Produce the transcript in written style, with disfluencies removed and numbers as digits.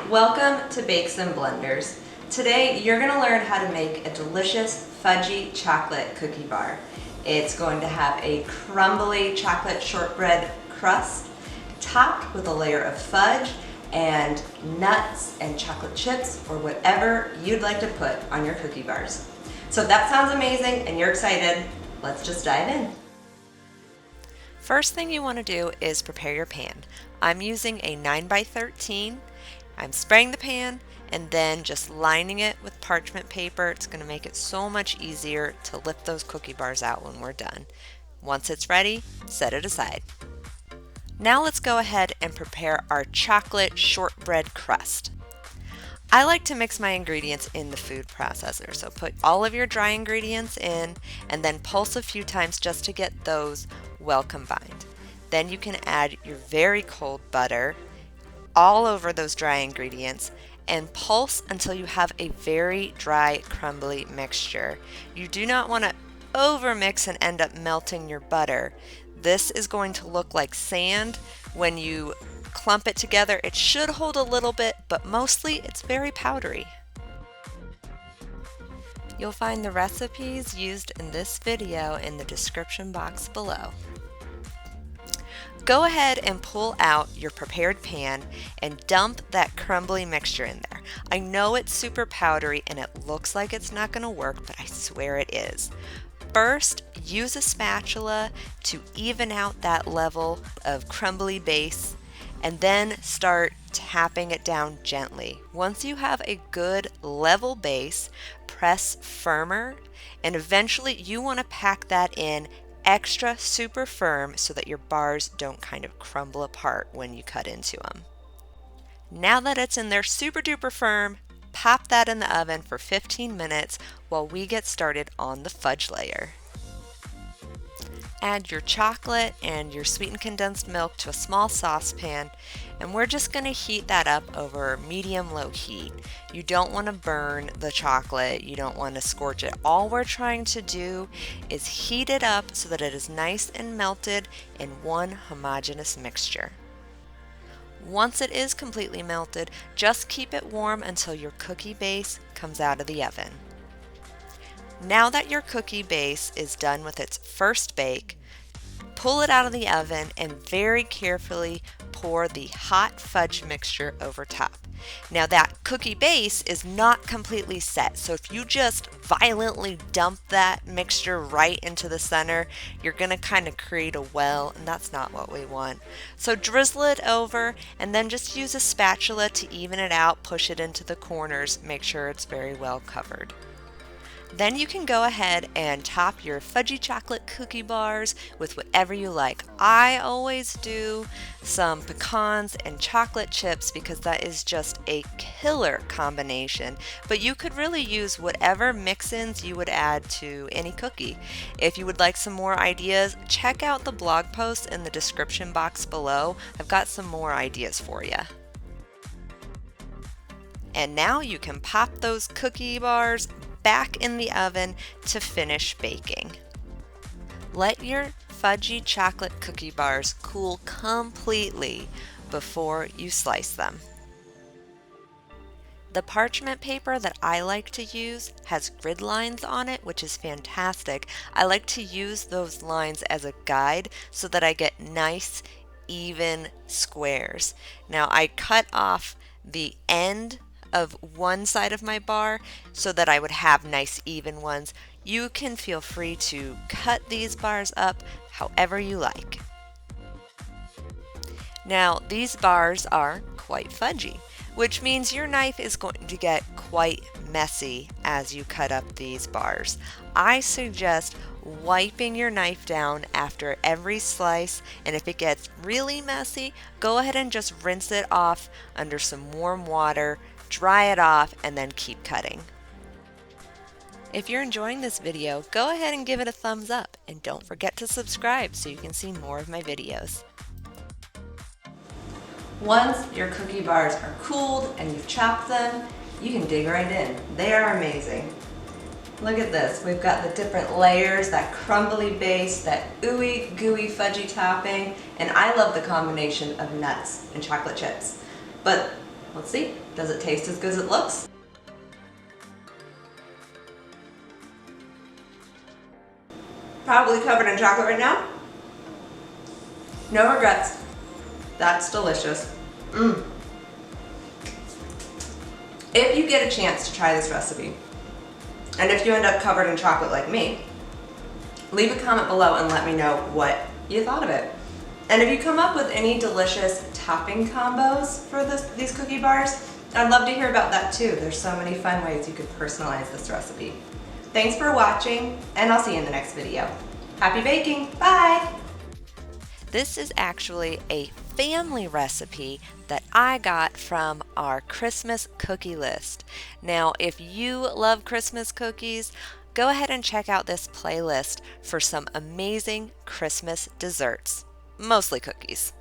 Welcome to Bakes and Blenders. Today you're going to learn how to make a delicious fudgy chocolate cookie bar. It's going to have a crumbly chocolate shortbread crust topped with a layer of fudge and nuts and chocolate chips or whatever you'd like to put on your cookie bars. So if that sounds amazing and you're excited, let's just dive in. First thing you want to do is prepare your pan. I'm using a 9x13. I'm spraying the pan and then just lining it with parchment paper. It's going to make it so much easier to lift those cookie bars out when we're done. Once it's ready, set it aside. Now let's go ahead and prepare our chocolate shortbread crust. I like to mix my ingredients in the food processor, so put all of your dry ingredients in and then pulse a few times just to get those well combined. Then you can add your very cold butter all over those dry ingredients and pulse until you have a very dry, crumbly mixture. You do not want to overmix and end up melting your butter. This is going to look like sand when you clump it together. It should hold a little bit, but mostly it's very powdery. You'll find the recipes used in this video in the description box below. Go ahead and pull out your prepared pan and dump that crumbly mixture in there. I know it's super powdery and it looks like it's not going to work, but I swear it is. First, use a spatula to even out that level of crumbly base and then start tapping it down gently. Once you have a good level base, press firmer and eventually you want to pack that in extra super firm so that your bars don't kind of crumble apart when you cut into them. Now that it's in there super duper firm, pop that in the oven for 15 minutes while we get started on the fudge layer. Add your chocolate and your sweetened condensed milk to a small saucepan and we're just going to heat that up over medium-low heat. You don't want to burn the chocolate, you don't want to scorch it. All we're trying to do is heat it up so that it is nice and melted in one homogeneous mixture. Once it is completely melted, just keep it warm until your cookie base comes out of the oven. Now that your cookie base is done with its first bake, pull it out of the oven and very carefully pour the hot fudge mixture over top. Now that cookie base is not completely set, so if you just violently dump that mixture right into the center, you're going to kind of create a well, and that's not what we want. So drizzle it over and then just use a spatula to even it out, push it into the corners, make sure it's very well covered. Then you can go ahead and top your fudgy chocolate cookie bars with whatever you like. I always do some pecans and chocolate chips because that is just a killer combination. But you could really use whatever mix-ins you would add to any cookie. If you would like some more ideas, check out the blog post in the description box below. I've got some more ideas for you. And now you can pop those cookie bars back in the oven to finish baking. Let your fudgy chocolate cookie bars cool completely before you slice them. The parchment paper that I like to use has grid lines on it, which is fantastic. I like to use those lines as a guide so that I get nice, even squares. Now I cut off the end of one side of my bar so that I would have nice even ones. You can feel free to cut these bars up however you like. Now these bars are quite fudgy, which means your knife is going to get quite messy as you cut up these bars. I suggest wiping your knife down after every slice, and if it gets really messy, go ahead and just rinse it off under some warm water, dry it off, and then keep cutting. If you're enjoying this video, go ahead and give it a thumbs up, and don't forget to subscribe so you can see more of my videos. Once your cookie bars are cooled and you've chopped them, you can dig right in. They are amazing. Look at this. We've got the different layers, that crumbly base, that ooey gooey fudgy topping, and I love the combination of nuts and chocolate chips. But Let's see, does it taste as good as it looks? Probably covered in chocolate right now. No regrets. That's delicious. If you get a chance to try this recipe, and if you end up covered in chocolate like me, leave a comment below and let me know what you thought of it. And if you come up with any delicious topping combos for these cookie bars, I'd love to hear about that too. There's so many fun ways you could personalize this recipe. Thanks for watching, and I'll see you in the next video. Happy baking, bye! This is actually a family recipe that I got from our Christmas cookie list. Now, if you love Christmas cookies, go ahead and check out this playlist for some amazing Christmas desserts, mostly cookies.